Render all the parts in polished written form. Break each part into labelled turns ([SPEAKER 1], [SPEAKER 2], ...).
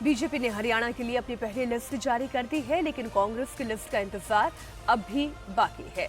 [SPEAKER 1] BJP ने हरियाणा के लिए अपनी पहली लिस्ट जारी कर दी है, लेकिन कांग्रेस की लिस्ट का इंतजार अब भी बाकी है।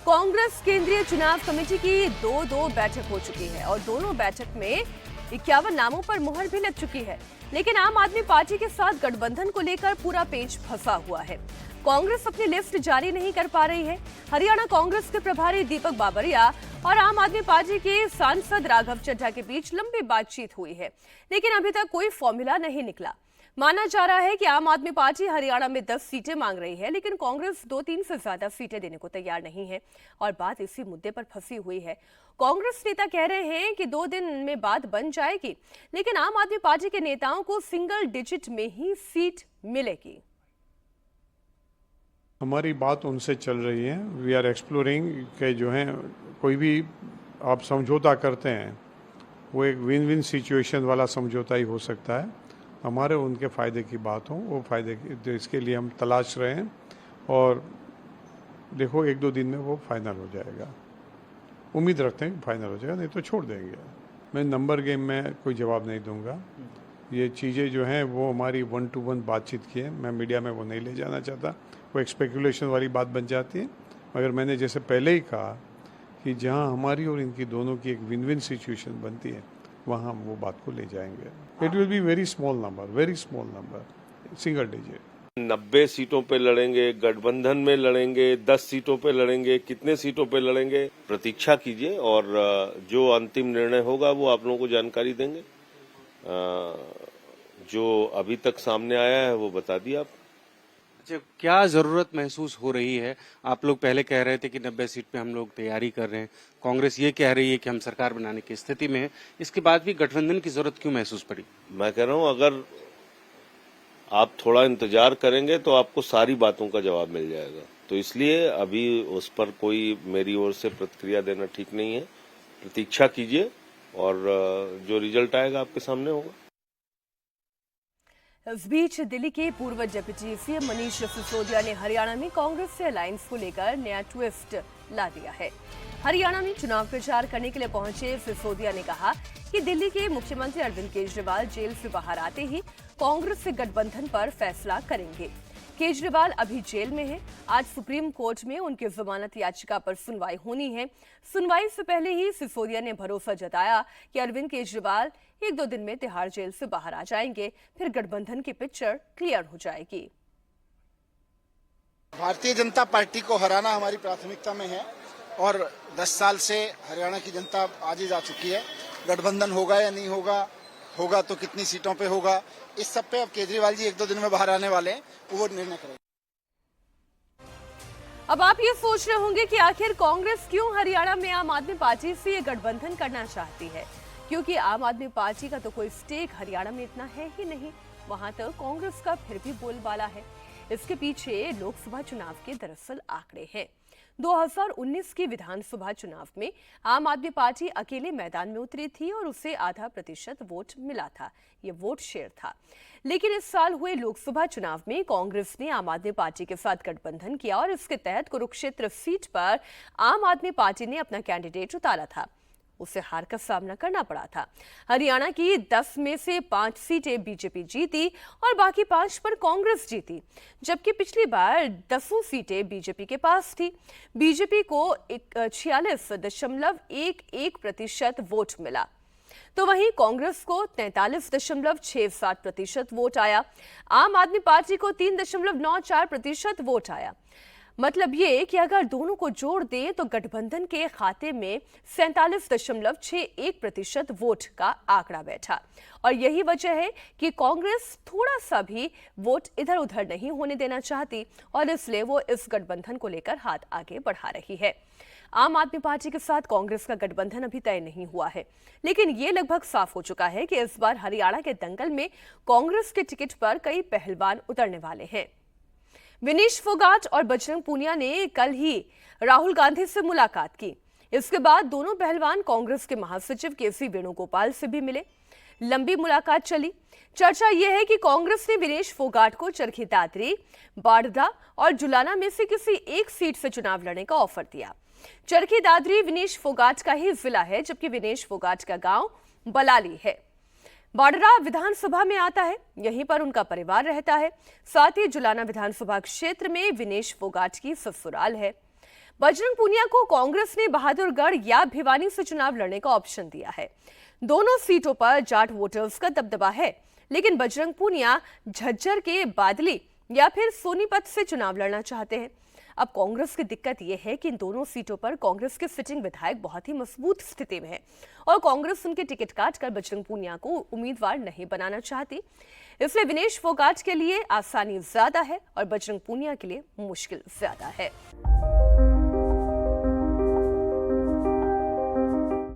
[SPEAKER 1] कांग्रेस केंद्रीय चुनाव कमेटी की दो बैठक हो चुकी है और दोनों बैठक में 51 नामों पर मुहर भी लग चुकी है, लेकिन आम आदमी पार्टी के साथ गठबंधन को लेकर पूरा पेच फंसा हुआ है। कांग्रेस अपनी लिस्ट जारी नहीं कर पा रही है। हरियाणा कांग्रेस के प्रभारी दीपक बाबरिया और आम आदमी पार्टी के सांसद राघव चड्ढा के बीच लंबी बातचीत हुई है, लेकिन अभी तक कोई फॉर्मूला नहीं निकला। माना जा रहा है कि आम आदमी पार्टी हरियाणा में 10 सीटें मांग रही है, लेकिन कांग्रेस 2-3 से ज्यादा सीटें देने को तैयार नहीं है और बात इसी मुद्दे पर फंसी हुई है। कांग्रेस नेता कह रहे हैं कि 2 दिन में बात बन जाएगी, लेकिन आम आदमी पार्टी के नेताओं को सिंगल डिजिट में ही सीट मिलेगी।
[SPEAKER 2] हमारी बात उनसे चल रही है। वी आर एक्सप्लोरिंग के जो है कोई भी आप समझौता करते हैं वो एक विन विन सिचुएशन वाला समझौता ही हो सकता है। हमारे उनके फ़ायदे की बात हो, वो फ़ायदे की इसके लिए हम तलाश रहे हैं और देखो 1-2 दिन में वो फाइनल हो जाएगा। उम्मीद रखते हैं कि फाइनल हो जाएगा, नहीं तो छोड़ देंगे। मैं नंबर गेम में कोई जवाब नहीं दूंगा। ये चीज़ें जो हैं वो हमारी 1-to-1 बातचीत की है। मैं मीडिया में वो नहीं ले जाना चाहता, वो एक स्पेकुलेशन वाली बात बन जाती है। मगर मैंने जैसे पहले ही कहा कि जहां हमारी और इनकी दोनों की एक विन विन सिचुएशन बनती है वहां हम वो बात को ले जाएंगे। It will be very small number, single digit.
[SPEAKER 3] 90 सीटों पे लड़ेंगे, गठबंधन में लड़ेंगे, 10 सीटों पे लड़ेंगे, कितने सीटों पे लड़ेंगे, प्रतीक्षा कीजिए और जो अंतिम निर्णय होगा वो आप लोगों को जानकारी देंगे। जो अभी तक सामने आया है वो बता दिया आप।
[SPEAKER 4] क्या जरूरत महसूस हो रही है? आप लोग पहले कह रहे थे कि 90 सीट पे हम लोग तैयारी कर रहे हैं, कांग्रेस ये कह रही है कि हम सरकार बनाने की स्थिति में है, इसके बाद भी गठबंधन की जरूरत क्यों महसूस पड़ी?
[SPEAKER 3] मैं कह रहा हूं अगर आप थोड़ा इंतजार करेंगे तो आपको सारी बातों का जवाब मिल जाएगा, तो इसलिए अभी उस पर कोई मेरी ओर से प्रतिक्रिया देना ठीक नहीं है। प्रतीक्षा कीजिए और जो रिजल्ट आएगा आपके सामने होगा।
[SPEAKER 1] इस बीच दिल्ली के पूर्व डिप्टी सीएम मनीष सिसोदिया ने हरियाणा में कांग्रेस से अलायंस को लेकर नया ट्विस्ट ला दिया है। हरियाणा में चुनाव प्रचार करने के लिए पहुंचे सिसोदिया ने कहा कि दिल्ली के मुख्यमंत्री अरविंद केजरीवाल जेल से बाहर आते ही कांग्रेस से गठबंधन पर फैसला करेंगे। केजरीवाल अभी जेल में हैं। आज सुप्रीम कोर्ट में उनकी जमानत याचिका पर सुनवाई होनी है। सुनवाई से पहले ही सिसोदिया ने भरोसा जताया कि अरविंद केजरीवाल 1-2 दिन में तिहाड़ जेल से बाहर आ जाएंगे, फिर गठबंधन की पिक्चर क्लियर हो जाएगी।
[SPEAKER 5] भारतीय जनता पार्टी को हराना हमारी प्राथमिकता में है और 10 साल से हरियाणा की जनता आगे जा चुकी है। गठबंधन होगा या नहीं होगा तो कितनी सीटों पे होगा, इस सब पे अब केजरीवाल जी 1-2 दिन में बाहर आने वाले हैं, वो निर्णय करेंगे।
[SPEAKER 1] अब आप ये सोच रहे होंगे कि आखिर कांग्रेस क्यों हरियाणा में आम आदमी पार्टी से ये गठबंधन करना चाहती है, क्योंकि आम आदमी पार्टी का तो कोई स्टेक हरियाणा में इतना है ही नहीं। वहां तक कांग्रेस का फिर भी बोलबाला है। इसके पीछे लोकसभा चुनाव के दरअसल आंकड़े हैं। 2019 के विधानसभा चुनाव में आम आदमी पार्टी अकेले मैदान में उतरी थी और उसे 0.5% वोट मिला था। ये वोट शेयर था। लेकिन इस साल हुए लोकसभा चुनाव में कांग्रेस ने आम आदमी पार्टी के साथ गठबंधन किया और इसके तहत कुरुक्षेत्र सीट पर आम आदमी पार्टी ने अपना कैंडिडेट उतारा था। उसे हार का सामना करना पड़ा था। हरियाणा की 10 में से 5 सीटें बीजेपी जीती और बाकी 5 पर कांग्रेस जीती, जबकि पिछली बार 10 सीटें बीजेपी के पास थी। बीजेपी को 46.11% वोट मिला, तो वहीं कांग्रेस को 43.67% वोट आया। आम आदमी पार्टी को 3.94% वोट आया। मतलब ये कि अगर दोनों को जोड़ दें तो गठबंधन के खाते में 47.61% वोट का आंकड़ा बैठा। और यही वजह है कि कांग्रेस थोड़ा सा भी वोट इधर उधर नहीं होने देना चाहती और इसलिए वो इस गठबंधन को लेकर हाथ आगे बढ़ा रही है। आम आदमी पार्टी के साथ कांग्रेस का गठबंधन अभी तय नहीं हुआ है, लेकिन ये लगभग साफ हो चुका है कि इस बार हरियाणा के दंगल में कांग्रेस के टिकट पर कई पहलवान उतरने वाले हैं। विनेश फोगाट और बजरंग पूनिया ने कल ही राहुल गांधी से मुलाकात की। इसके बाद दोनों पहलवान कांग्रेस के महासचिव केसी वेणुगोपाल से भी मिले। लंबी मुलाकात चली। चर्चा यह है कि कांग्रेस ने विनेश फोगाट को चरखी दादरी, बाड़दा और जुलाना में से किसी एक सीट से चुनाव लड़ने का ऑफर दिया। चरखी दादरी विनेश फोगाट का ही जिला है, जबकि विनेश फोगाट का गांव बलाली है। बाडरा विधानसभा में आता है, यहीं पर उनका परिवार रहता है। साथ ही जुलाना विधानसभा क्षेत्र में विनेश फोगाट की ससुराल है। बजरंग पूनिया को कांग्रेस ने बहादुरगढ़ या भिवानी से चुनाव लड़ने का ऑप्शन दिया है। दोनों सीटों पर जाट वोटर्स का दबदबा है, लेकिन बजरंग पूनिया झज्जर के बादली या फिर सोनीपत से चुनाव लड़ना चाहते हैं। अब कांग्रेस की दिक्कत यह है कि इन दोनों सीटों पर कांग्रेस के सिटिंग विधायक बहुत ही मजबूत स्थिति में है और कांग्रेस उनके टिकट काटकर बजरंग पूनिया को उम्मीदवार नहीं बनाना चाहती। इसलिए विनेश फोगाट के लिए आसानी ज्यादा है और बजरंग पूनिया के लिए मुश्किल ज्यादा है।